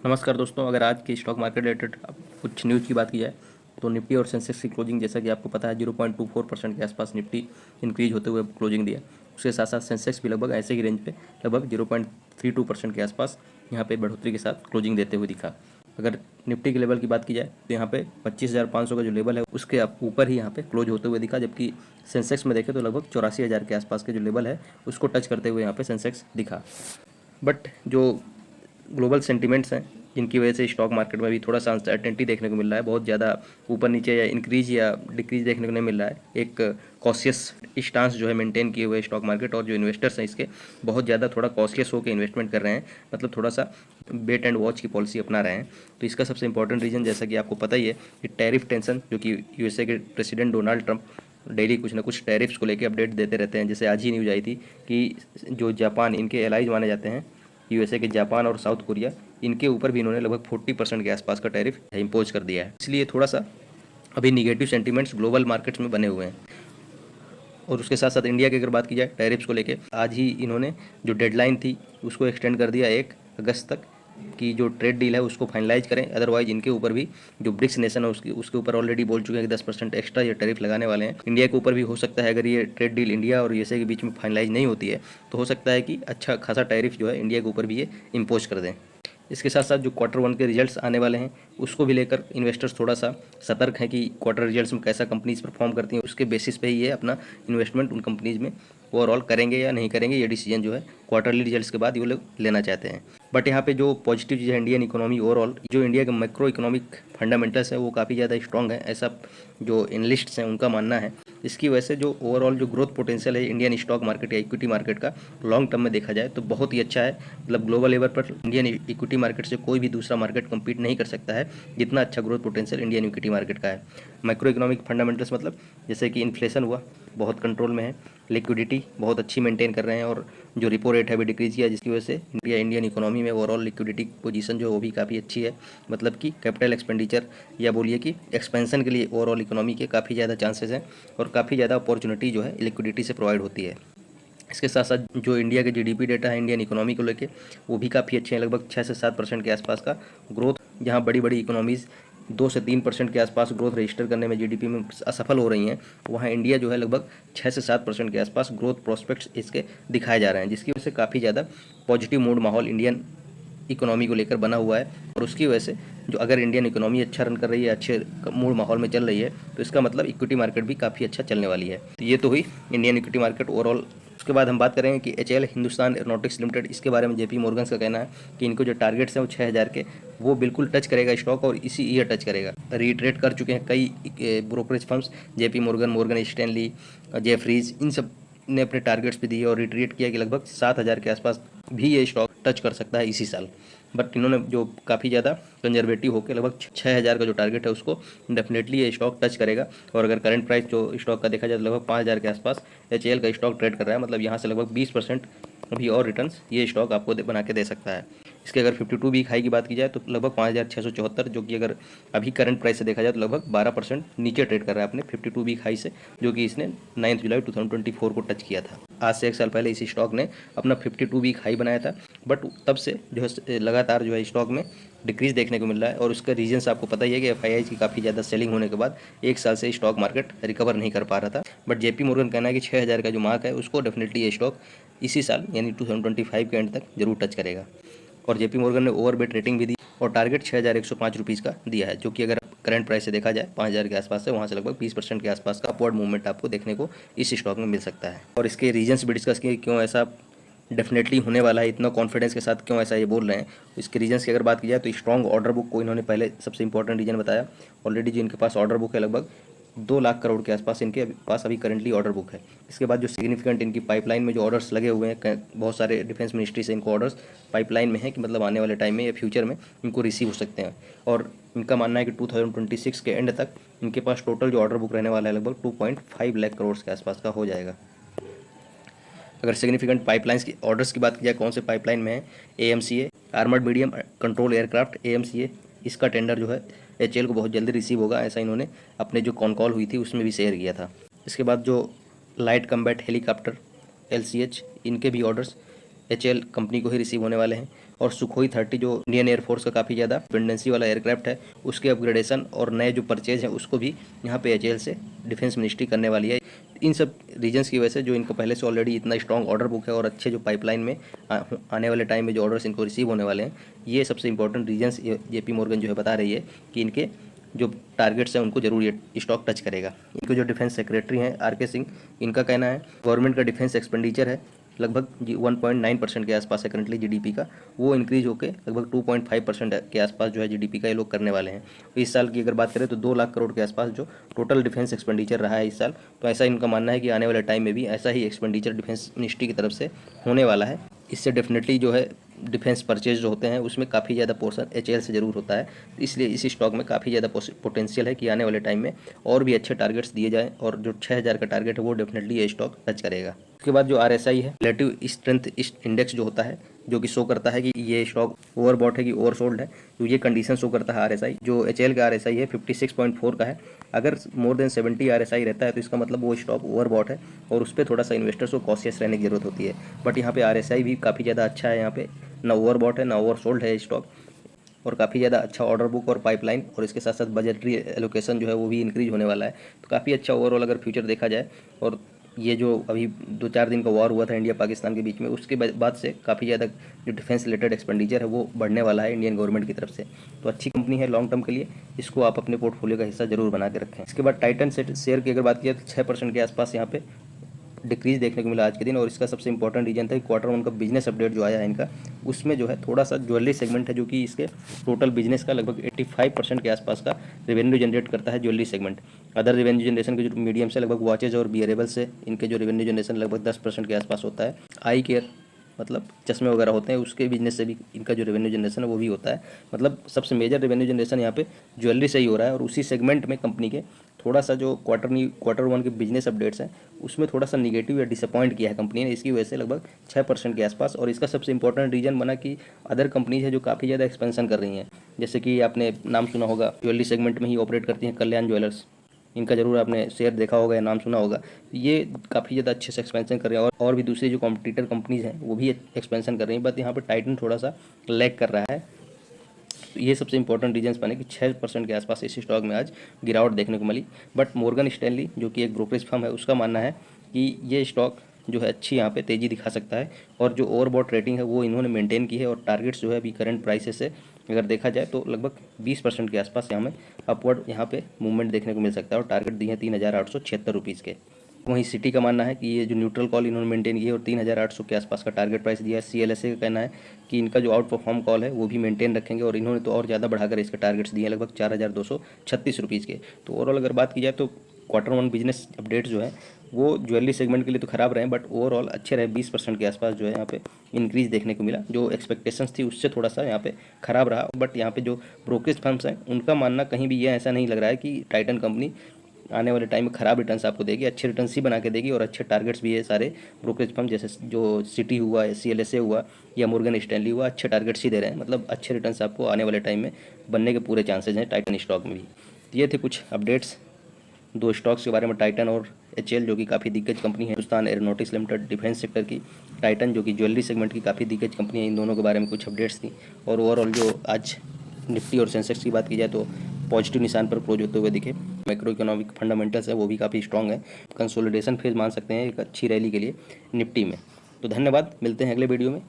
नमस्कार दोस्तों, अगर आज की स्टॉक मार्केट रिलेटेड कुछ न्यूज़ की बात की जाए तो निफ्टी और सेंसेक्स की क्लोजिंग जैसा कि आपको पता है 0.24% के आसपास निफ्टी इंक्रीज होते हुए क्लोजिंग दिया। उसके साथ साथ सेंसेक्स भी लगभग ऐसे ही रेंज पे लगभग 0.32% के आसपास यहाँ पे बढ़ोतरी के साथ क्लोजिंग देते हुए दिखा। अगर निफ्टी के लेवल की बात की जाए तो यहाँ पे 25,500 का जो लेवल है उसके ऊपर ही यहाँ पे क्लोज होते हुए दिखा, जबकि सेंसेक्स में देखें तो लगभग 84,000 के आसपास के जो लेवल है उसको टच करते हुए यहाँ पे सेंसेक्स दिखा। बट जो ग्लोबल सेंटिमेंट्स हैं जिनकी वजह से स्टॉक मार्केट में भी थोड़ा सा अनसर्टेनिटी देखने को मिल रहा है, बहुत ज़्यादा ऊपर नीचे या इंक्रीज या डिक्रीज देखने को नहीं मिल रहा है। एक कॉशियस स्टांस जो है मेंटेन किए हुए स्टॉक मार्केट, और जो इन्वेस्टर्स हैं इसके बहुत ज़्यादा थोड़ा कॉशियस होकर इन्वेस्टमेंट कर रहे हैं, मतलब थोड़ा सा वेट एंड वॉच की पॉलिसी अपना रहे हैं। तो इसका सबसे इंपॉर्टेंट रीज़न जैसा कि आपको पता ही है कि टैरिफ टेंशन, जो कि यूएसए के प्रेसिडेंट डोनाल्ड ट्रंप डेली कुछ ना कुछ टैरिफ्स को लेकर अपडेट देते रहते हैं। जैसे आज ही न्यूज आई थी कि जो जापान, इनके एलाइज माने जाते हैं यूएसए के, जापान और साउथ कोरिया, इनके ऊपर भी इन्होंने लगभग 40% के आसपास का टैरिफ इम्पोज कर दिया है। इसलिए थोड़ा सा अभी निगेटिव सेंटीमेंट्स ग्लोबल मार्केट्स में बने हुए हैं। और उसके साथ साथ इंडिया की अगर बात की जाए टैरिफ्स को लेके, आज ही इन्होंने जो डेडलाइन थी उसको एक्सटेंड कर दिया 1 अगस्त तक कि जो ट्रेड डील है उसको फाइनलाइज करें। अदरवाइज इनके ऊपर भी जो ब्रिक्स नेशन है उसके ऊपर ऑलरेडी बोल चुके हैं कि 10% एक्स्ट्रा ये टैरिफ लगाने वाले हैं। इंडिया के ऊपर भी हो सकता है, अगर ये ट्रेड डील इंडिया और यूएसए के बीच में फाइनलाइज नहीं होती है तो हो सकता है कि अच्छा खासा टैरिफ जो है इंडिया के ऊपर भी ये इम्पोज कर दें। इसके साथ साथ जो Q1 के रिजल्ट्स आने वाले हैं उसको भी लेकर इन्वेस्टर्स थोड़ा सा सतर्क हैं कि क्वार्टर रिजल्ट्स में कैसा कंपनीज परफॉर्म करती हैं, उसके बेसिस पे ही ये अपना इन्वेस्टमेंट उन कंपनीज में ओवरऑल करेंगे या नहीं करेंगे, ये डिसीजन जो है क्वार्टरली रिजल्ट्स के बाद ये लोग लेना चाहते हैं। बट यहाँ पे जो पॉजिटिव चीज़ है इंडियन इकोनॉमी ओवरऑल, जो इंडिया के मैक्रो इकोनॉमिक फंडामेंटल्स है वो काफ़ी ज़्यादा स्ट्रॉन्ग है, ऐसा जो एनालिस्ट्स हैं उनका मानना है। इसकी वजह से जो ओवरऑल जो ग्रोथ पोटेंशियल है इंडियन स्टॉक मार्केट या इक्विटी मार्केट का लॉन्ग टर्म में देखा जाए तो बहुत ही अच्छा है। मतलब ग्लोबल लेवल पर इंडियन इक्विटी मार्केट से कोई भी दूसरा मार्केट कम्पीट नहीं कर सकता है जितना अच्छा growth potential Indian equity market का है। माइक्रो इकोनॉमिक फंडामेंटल्स मतलब जैसे कि इन्फ्लेशन हुआ बहुत कंट्रोल में है, लिक्विडिटी बहुत अच्छी मेंटेन कर रहे हैं, और जो रिपो रेट है भी डिक्रीज किया, जिसकी वजह से इंडियन इकोनॉमी में ओवरऑल लिक्विडिटी पोजीशन जो वो भी काफ़ी अच्छी है। मतलब कि कैपिटल एक्सपेंडिचर या बोलिए कि एक्सपेंशन के लिए ओवरऑल इकोनॉमी के काफ़ी ज़्यादा चांसेस हैं और काफ़ी ज़्यादा अपॉर्चुनिटी जो है लिक्विडिटी से प्रोवाइड होती है। इसके साथ साथ जो इंडिया के जीडीपी डेटा है इंडियन इकोनॉमी को लेके वो भी काफ़ी अच्छे हैं, लगभग 6 से 7% के आसपास का ग्रोथ। जहां बड़ी बड़ी इकोनॉमीज़ 2 से 3% के आसपास ग्रोथ रजिस्टर करने में जीडीपी में असफल हो रही हैं, वहाँ इंडिया जो है लगभग 6 से 7% के आसपास ग्रोथ प्रोस्पेक्ट्स इसके दिखाए जा रहे हैं, जिसकी वजह से काफ़ी ज़्यादा पॉजिटिव मूड माहौल इंडियन इकोनॉमी को लेकर बना हुआ है। और उसकी वजह से जो अगर इंडियन इकोनॉमी अच्छा रन कर रही है, अच्छे मूड माहौल में चल रही है, तो इसका मतलब इक्विटी मार्केट भी काफ़ी अच्छा चलने वाली है। तो ये तो हुई इंडियन इक्विटी मार्केट ओवरऑल। उसके बाद हम बात करेंगे कि एचएएल हिंदुस्तान एरोनॉटिक्स लिमिटेड, इसके बारे में जेपी मोर्गन्स का कहना है कि इनको जो टारगेट्स हैं वो 6,000 के वो बिल्कुल टच करेगा स्टॉक, और इसी ईयर टच करेगा। रीट्रेट कर चुके हैं कई brokerage firms, JP Morgan, Morgan Stanley, Jefferies, इन सब ने अपने टारगेट्स भी दिए और रिट्रीट किया कि लगभग 7,000 के आसपास भी ये स्टॉक टच कर सकता है इसी साल। बट इन्होंने जो काफ़ी ज़्यादा कंजर्वेटिव होकर लगभग 6,000 का जो टारगेट है उसको डेफिनेटली ये स्टॉक टच करेगा। और अगर करंट प्राइस जो स्टॉक का देखा जाए तो लगभग 5,000 के आसपास एचएएल का स्टॉक ट्रेड कर रहा है, मतलब यहाँ से लगभग 20% अभी और रिटर्न्स ये स्टॉक आपको बना के दे सकता है। इसके अगर 52 वीक हाई की बात की जाए तो लगभग 5,674, जो कि अगर अभी करंट प्राइस से देखा जाए तो लगभग 12% नीचे ट्रेड कर रहा है अपने 52 वीक हाई से, जो कि इसने 9 जुलाई 2024 को टच किया था। आज से 1 साल पहले इसी स्टॉक ने अपना 52 वीक हाई बनाया था, बट तब से जो है लगातार जो है स्टॉक में डिक्रीज देखने को मिल रहा है। और उसका रीजन्स आपको पता ही है कि एफआईआई की काफ़ी ज़्यादा सेलिंग होने के बाद 1 साल से स्टॉक मार्केट रिकवर नहीं कर पा रहा था। बट जेपी मोर्गन कहना है कि 6,000 का जो मार्क है उसको डेफिनेटली ये स्टॉक इसी साल यानी 2025 के एंड तक जरूर टच करेगा। और जेपी मोर्गन ने ओवरबेट रेटिंग भी दी और टारगेट 6,105 रुपीज़ का दिया है, जो कि अगर करंट प्राइस से देखा जाए 5,000 के आसपास से, वहाँ से लगभग 20% के आसपास का अपवर्ड मूवमेंट आपको देखने को इस स्टॉक में मिल सकता है। और इसके रीजन्स भी डिस्कस किए, क्यों ऐसा डेफिनेटली होने वाला है, इतना कॉन्फिडेंस के साथ क्यों ऐसा ये बोल रहे हैं। इसके रीजन्स की अगर बात की जाए तो स्ट्रॉन्ग ऑर्डर बुक को इन्होंने पहले सबसे इंपॉर्टेंट रीजन बताया। ऑलरेडी जो इनके पास ऑर्डर बुक है लगभग 2 लाख करोड़ के आसपास इनके पास अभी करंटली ऑर्डर बुक है। इसके बाद जो सिग्निफिकेंट इनकी पाइपलाइन में जो ऑर्डर्स लगे हुए हैं, बहुत सारे डिफेंस मिनिस्ट्री से इनको ऑर्डर्स पाइपलाइन में है कि मतलब आने वाले टाइम में या फ्यूचर में इनको रिसीव हो सकते हैं। और इनका मानना है कि 2026 के एंड तक इनके पास टोटल जो ऑर्डर बुक रहने वाला है लगभग 2.5 लाख करोड़ के आसपास का हो जाएगा। अगर सिग्निफिकेंट पाइपलाइंस की ऑर्डर्स की बात की जाए कौन से पाइपलाइन में है, AMCA armoured medium control aircraft AMCA, इसका टेंडर जो है एचएएल को बहुत जल्दी रिसीव होगा, ऐसा इन्होंने अपने जो कॉन कॉल हुई थी उसमें भी शेयर किया था। इसके बाद जो लाइट कम्बैट हेलीकॉप्टर एलसीएच, इनके भी ऑर्डर्स एचएएल कंपनी को ही रिसीव होने वाले हैं। और सुखोई 30 जो इंडियन एयरफोर्स का काफ़ी ज़्यादा डिपेंडेंसी वाला एयरक्राफ्ट है, उसके अपग्रेडेशन और नए जो परचेज हैं उसको भी यहाँ पे एचएएल से डिफेंस मिनिस्ट्री करने वाली है। इन सब रीजन्स की वजह से जो इनको पहले से ऑलरेडी इतना स्ट्रॉन्ग ऑर्डर बुक है और अच्छे जो पाइपलाइन में आने वाले टाइम में जो ऑर्डर्स इनको रिसीव होने वाले हैं, ये सबसे इंपॉर्टेंट रीजन्स जेपी मॉर्गन जो है बता रही है कि इनके जो टारगेट्स हैं उनको जरूर ये स्टॉक टच करेगा। इनके जो डिफेंस सेक्रेटरी हैं आरके सिंह, इनका कहना है गवर्नमेंट का डिफेंस एक्सपेंडिचर है लगभग 1.9% के आसपास है करंटली जीडीपी का, वो इंक्रीज होकर लगभग 2.5% के आसपास जो है जीडीपी का ये लोग करने वाले हैं। इस साल की अगर बात करें तो 2 लाख करोड़ के आसपास जो टोटल डिफेंस एक्सपेंडिचर रहा है इस साल, तो ऐसा इनका मानना है कि आने वाले टाइम में भी ऐसा ही एक्सपेंडिचर डिफेंस मिनिस्ट्री की तरफ से होने वाला है। इससे डेफिनेटली जो है डिफेंस परचेज जो होते हैं उसमें काफ़ी ज़्यादा पोर्शन एचएएल से ज़रूर होता है, इसलिए इसी स्टॉक में काफ़ी ज़्यादा पोटेंशियल है कि आने वाले टाइम में और भी अच्छे टारगेट्स दिए जाएँ और जो 6000 का टारगेट है वो डेफिनेटली ये स्टॉक टच करेगा। उसके बाद जो आरएसआई है, रिलेटिव स्ट्रेंथ इंडेक्स जो होता है, जो कि शो करता है कि ये स्टॉक ओवरबॉट है कि ओवरसोल्ड है, तो ये कंडीशन शो करता है आरएसआई। जो एचएएल का आरएसआई है 56.4 का है, अगर मोर देन 70 आरएसआई रहता है तो इसका मतलब वो स्टॉक ओवरबॉट है और उस पर थोड़ा सा इन्वेस्टर्स को कॉशियस रहने की जरूरत होती है। बट यहाँ पे आरएसआई भी काफ़ी ज़्यादा अच्छा है, यहाँ पे ना ओवरबॉट है ना ओवरसोल्ड है स्टॉक, और काफ़ी ज़्यादा अच्छा ऑर्डर बुक और पाइपलाइन और इसके साथ साथ बजटरी एलोकेशन जो है वो भी इंक्रीज होने वाला है, तो काफ़ी अच्छा ओवरऑल अगर फ्यूचर देखा जाए। और ये जो अभी 2-4 दिन का वॉर हुआ था इंडिया पाकिस्तान के बीच में, उसके बाद से काफ़ी ज़्यादा जो डिफेंस रिलेटेड एक्सपेंडिचर है वो बढ़ने वाला है इंडियन गवर्नमेंट की तरफ से, तो अच्छी कंपनी है लॉन्ग टर्म के लिए, इसको आप अपने पोर्टफोलियो का हिस्सा जरूर बना के रखें। इसके बाद टाइटन शेयर की अगर बात किया तो 6% के आसपास यहाँ पे डिक्रीज देखने को मिला आज के दिन, और इसका सबसे इंपॉर्टेंट रीजन था कि Q1 का बिजनेस अपडेट जो आया है इनका, उसमें जो है थोड़ा सा ज्वेलरी सेगमेंट है जो कि इसके टोटल बिजनेस का लगभग 85% के आसपास का रेवेन्यू जनरेट करता है jewellery segment. Other revenue generation के जो मीडियम से लगभग वॉचेज और बियरेबल से इनके जो रेवेन्यू जनरेशन लगभग 10% के आसपास होता है। आई केयर मतलब चश्मे वगैरह होते हैं, उसके बिजनेस से भी इनका जो रेवेन्यू जनरेशन है वो भी होता है। मतलब सबसे मेजर रेवेन्यू जनरेशन यहाँ पे ज्वेलरी से ही हो रहा है, और उसी सेगमेंट में कंपनी के थोड़ा सा जो Q1 के बिजनेस अपडेट्स हैं उसमें थोड़ा सा निगेटिव या डिसअपॉइंट किया है कंपनी ने, इसकी वजह से लगभग 6% के आसपास। और इसका सबसे इंपॉर्टेंट रीजन बना कि अदर कंपनीज है जो काफ़ी ज़्यादा एक्सपेंशन कर रही हैं, जैसे कि आपने नाम सुना होगा, ज्वेलरी सेगमेंट में ही ऑपरेट करती हैं कल्याण ज्वेलर्स, इनका जरूर आपने शेयर देखा होगा या नाम सुना होगा। ये काफ़ी ज़्यादा अच्छे से एक्सपेंशन कर रहे हैं, और भी दूसरी जो कॉम्पिटिटर कंपनीज हैं वो भी एक्सपेंशन कर रही हैं, बट यहाँ पर टाइटन थोड़ा सा लैग कर रहा है। तो ये सबसे इंपॉर्टेंट रीजन्स बने कि 6% के आसपास इस स्टॉक में आज गिरावट देखने को मिली। बट मॉर्गन स्टैनली जो कि एक ब्रोकरेज फर्म है, उसका मानना है कि ये स्टॉक जो है अच्छी यहाँ पे तेज़ी दिखा सकता है, और जो ओवरबॉट रेटिंग है वो इन्होंने मेंटेन की है, और टारगेट्स जो है अभी करंट प्राइसेस से अगर देखा जाए तो लगभग 20% के आसपास यहाँ में अपवर्ड यहाँ पे मूवमेंट देखने को मिल सकता है, और टारगेट दिए हैं 3876 रुपीज़ के। वहीं सिटी का मानना है कि ये जो न्यूट्रल कॉल इन्होंने मेंटेन की है और 3800 के आसपास का टारगेट प्राइस दिया है। सीएलएसए का कहना है कि इनका जो आउट परफॉर्म कॉल है वो भी मेंटेन रखेंगे, और इन्होंने तो और ज़्यादा बढ़ाकर इसके टारगेट्स दिए हैं लगभग 4236 रुपीज़ के। तो ओवरऑल अगर बात की जाए तो Q1 बिजनेस अपडेट्स जो है वो ज्वेलरी सेगमेंट के लिए तो खराब रहे, बट ओवरऑल अच्छे रहे। 20% के आसपास जो है यहाँ पे इंक्रीज देखने को मिला, जो एक्सपेक्टेशंस थी उससे थोड़ा सा यहाँ पे खराब रहा। बट यहाँ पे जो ब्रोकरेज फर्म्स हैं उनका मानना कहीं भी ये ऐसा नहीं लग रहा है कि टाइटन कंपनी आने वाले टाइम में खराब रिटर्न्स आपको देगी, अच्छे रिटर्न्स ही बना के देगी, और अच्छे टारगेट्स भी है सारे ब्रोकरेज फर्म जैसे जो सिटी हुआ, सीएलएसए हुआ या मॉर्गन स्टैनली हुआ, अच्छे टारगेट्स ही दे रहे हैं। मतलब अच्छे रिटर्न्स आपको आने वाले टाइम में बनने के पूरे चांसेज हैं टाइटन स्टॉक में भी। तो ये थे कुछ अपडेट्स 2 स्टॉक्स के बारे में, टाइटन और एचएएल जो कि काफ़ी दिग्गज कंपनी है Hindustan aeronautics limited defence sector की, टाइटन जो कि ज्वेलरी सेगमेंट की काफ़ी दिग्गज कंपनी है। इन दोनों के बारे में कुछ अपडेट्स थी। और ओवरऑल जो आज निफ्टी और सेंसेक्स की बात की जाए तो पॉजिटिव निशान पर क्लोज होते हुए दिखे। मैक्रो इकोनॉमिक फंडामेंटल्स है वो भी काफ़ी स्ट्रॉन्ग है, कंसोलिडेशन फेज मान सकते हैं एक अच्छी रैली के लिए निफ्टी में। तो धन्यवाद, मिलते हैं अगले वीडियो में।